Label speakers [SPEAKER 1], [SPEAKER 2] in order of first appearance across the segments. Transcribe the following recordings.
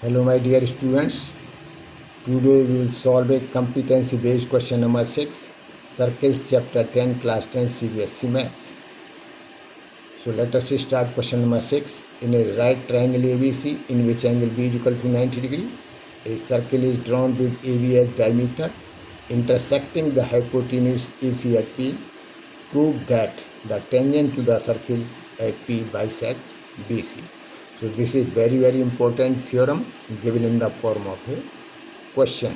[SPEAKER 1] Hello my dear students, today we will solve a competency based question number 6, Circles chapter 10 class 10 CBSE Maths. So let us start question number 6. In a right triangle ABC in which angle B is equal to 90 degree, a circle is drawn with AB as diameter intersecting the hypotenuse AC at P. Prove that the tangent to the circle at P bisect BC. So this is very important theorem given in the form of a question.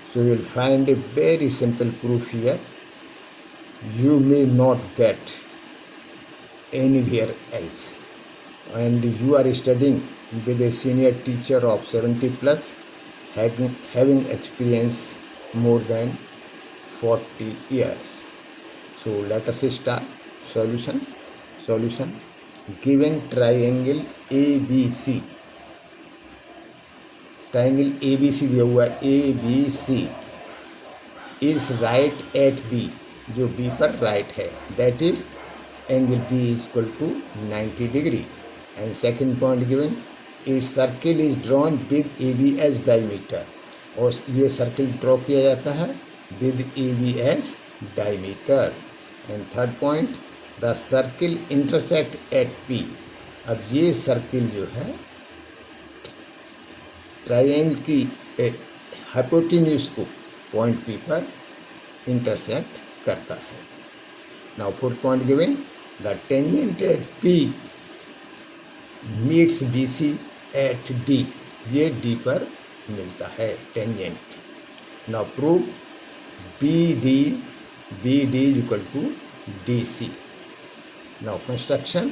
[SPEAKER 1] So you will find a very simple proof here. You may not get anywhere else, and you are studying with a senior teacher of 70 plus, having experience more than 40 years. So let us start. Solution. Given triangle ABC, triangle ABC दिया हुआ ABC is right at B, जो B पर right है, that is angle B is equal to 90 degree. And second point given, a circle is drawn with AB as diameter, और ये circle draw किया जाता है with AB as diameter. And third point, the circle intersect at P. अब ये circle जो है triangle की हाइपोटेन्यूज को पॉइंट P पर इंटरसेक्ट करता है. Now fourth point given, the tangent at P meets BC at D. ये D पर मिलता है tangent. Now prove BD is equal to DC. Now construction,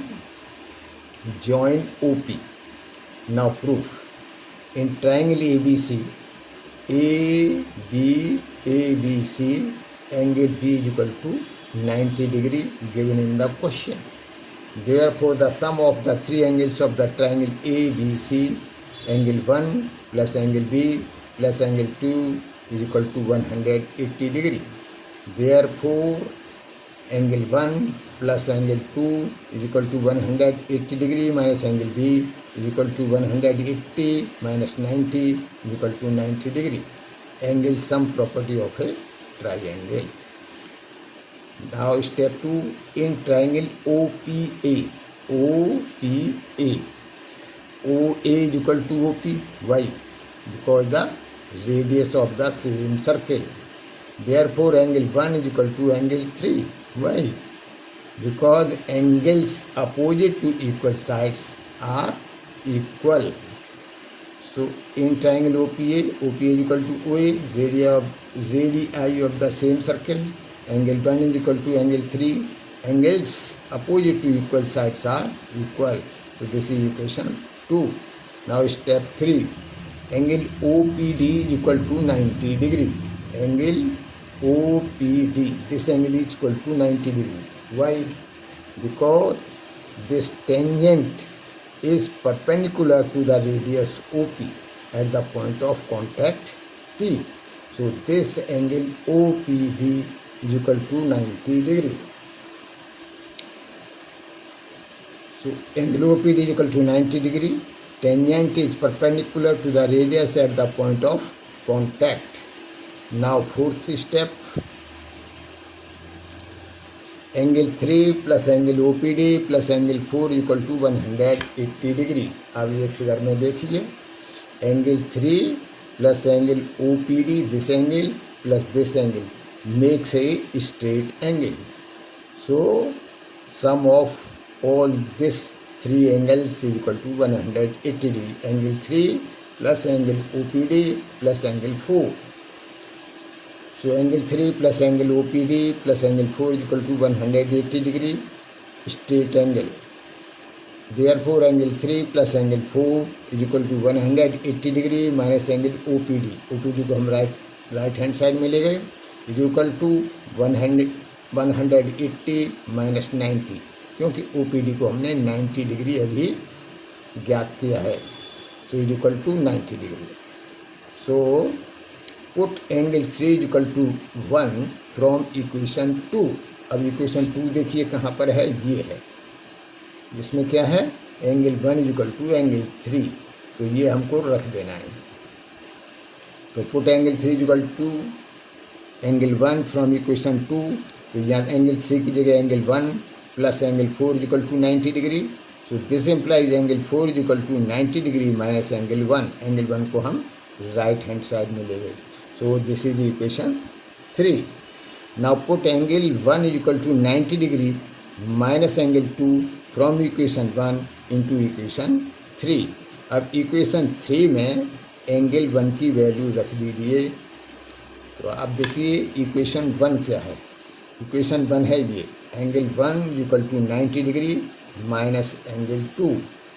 [SPEAKER 1] join OP. Now proof, in triangle ABC, ABC angle B is equal to 90 degree given in the question. Therefore the sum of the three angles of the triangle ABC, angle 1 plus angle B plus angle 2 is equal to 180 degree. Therefore angle 1 plus angle 2 is equal to 180 degree minus angle B is equal to 180 minus 90 is equal to 90 degree. Angle sum property of a triangle. Now step 2, in triangle OPA. OA is equal to OP. Why? Because the radius of the same circle. Therefore angle 1 is equal to angle 3. Why? Because angles opposite to equal sides are equal. So in triangle OPA is equal to OA, radii of the same circle. Angle 1 is equal to angle 3. Angles opposite to equal sides are equal. So this is equation 2. Now step 3. Angle OPD is equal to 90 degree. Angle OPD, this angle is equal to 90 degree. Why? Because this tangent is perpendicular to the radius OP at the point of contact P. So this angle OPD is equal to 90 degree. So angle OPD is equal to 90 degree. Tangent is perpendicular to the radius at the point of contact. Now fourth step, angle 3 plus angle OPD plus angle 4 equal to 180 degree. अब ये figure में देखिए, angle 3 plus angle OPD, this angle plus this angle makes a straight angle. So sum of all this three angles is equal to 180 degree. Angle 3 plus angle OPD plus angle 4. So angle 3 plus angle OPD plus angle 4 is equal to 180 degree straight angle. Therefore angle 3 plus angle 4 is equal to 180 degree minus angle OPD. OPD को हम right hand side में ले गए, is equal to 180 minus 90, क्योंकि OPD को हमने 90 degree अभी ज्ञात किया है. So is equal to 90 degree. So put angle 3 is equal to 1 from equation 2. अब इक्वेशन 2 देखिए कहाँ पर है, ये है, जिसमें क्या है, angle 1 is equal to angle 3. तो ये हमको रख देना है। तो put angle 3 equal to angle 1 from equation 2, तो यहाँ एंगल 3 की जगह angle 1 plus angle 4 is equal to 90 degree. So this implies angle 4 is equal to 90 degree minus angle 1। Angle 1 को हम राइट हैंड साइड में ले गए। So this is equation 3। Now put angle 1 is equal to 90 degree minus angle 2 from equation 1 into equation 3। अब equation 3 में angle 1 की value रख दीजिए। तो आप देखिए इक्वेशन 1 क्या है। इक्वेशन 1 है ये angle 1 equal to 90 degree minus angle 2।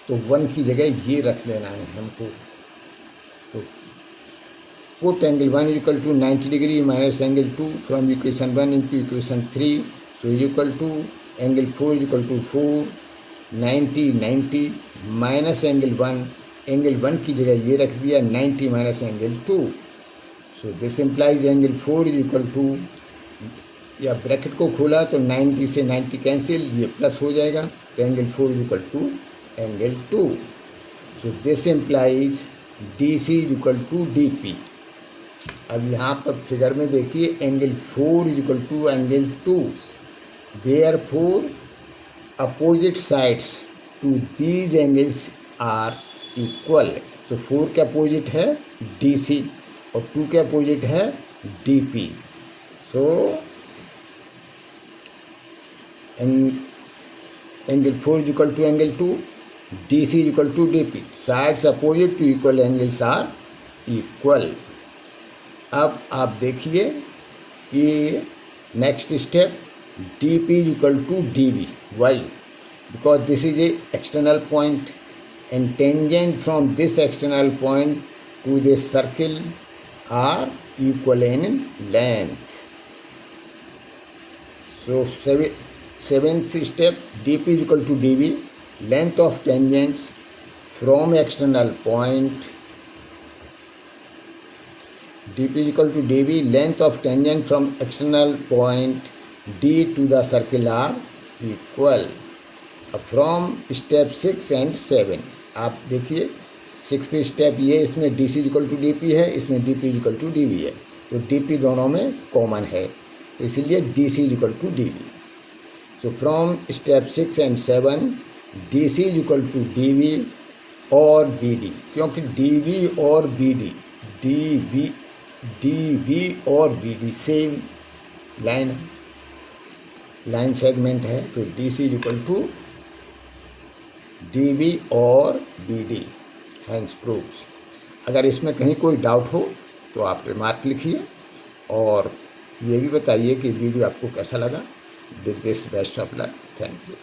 [SPEAKER 1] तो 1 की जगह ये रख लेना है हमको। तो put angle 1 equal to 90 degree minus angle 2 from equation 1 into equation 3। So equal to angle 4 equal to 4 90 minus angle 1। Angle 1 की जगह ये रख दिया 90 minus angle 2। So this implies angle 4 is equal to, या ब्रैकेट को खोला तो 90 से 90 कैंसिल, ये प्लस हो जाएगा। तो angle 4 is equal to angle 2। So this implies D C is equal to D P. अब यहाँ पर फिगर में देखिए angle 4 is equal to angle 2। Therefore opposite sides to these angles are equal. So 4 के opposite है D C और 2 के opposite है D P. So angle 4 is equal to angle 2, D C is equal to D P. Sides opposite to equal angles are equal. अब आप देखिए कि next step D P is equal to D V. Why? Because this is a external point and tangent from this external point to this circle are equal in length. So seventh step dp is equal to dv, length of tangents from external point, dp is equal to dv, length of tangent from external point d to the circle are equal। From step 6 and 7 आप देखिए 6th step ये, इसमें D C equal to D P है, इसमें D P equal to D V है। तो D P दोनों में कॉमन है, तो इसीलिए D C equal to D V. So from step 6 and 7 DC is equal to DV और BD, क्योंकि DV और BD, DV और BD सेम लाइन सेगमेंट है। तो DC is equal to DV और BD, हैंस प्रूव्स। अगर इसमें कहीं कोई डाउट हो तो आप रिमार्क लिखिए और ये भी बताइए कि वीडियो आपको कैसा लगा। With this, best of luck. Thank you.